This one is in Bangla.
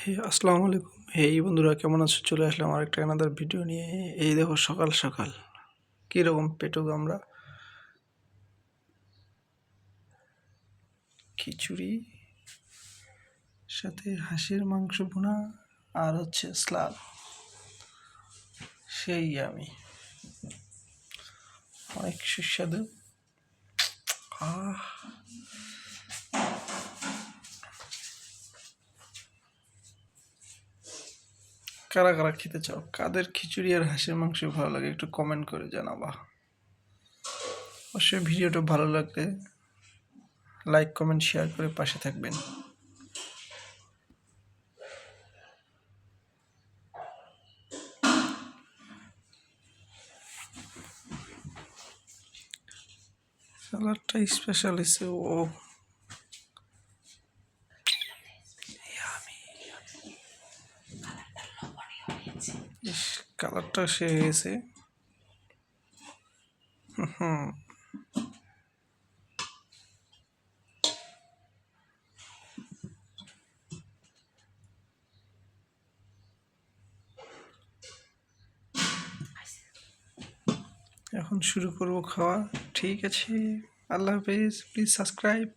আসসালামু আলাইকুম। বন্ধুরা, কেমন আছো? চলে আসলাম আরেকটা আনাদার ভিডিও নিয়ে। এই দেখো, সকাল সকাল কীরকম পেটুক আমরা। খিচুড়ি সাথে হাঁসের মাংস ভুনা আর হচ্ছে স্লাদ। সেই আমি অনেক সুস্বাদু। আহ কারা কারা খেতে চাও? কাদের খিচুড়ি আর হাঁসের মাংস ভালো লাগে একটু কমেন্ট করে জানাবা। অবশ্যই ভিডিওটা ভালো লাগলে লাইক কমেন্ট শেয়ার করে পাশে থাকবেন। সালাডটা স্পেশাল হয়েছে। ও কালারটা সে হয়েছে। হুম, এখন শুরু করব খাওয়া। ঠিক আছে, আল্লাহ হাফেজ। Please subscribe.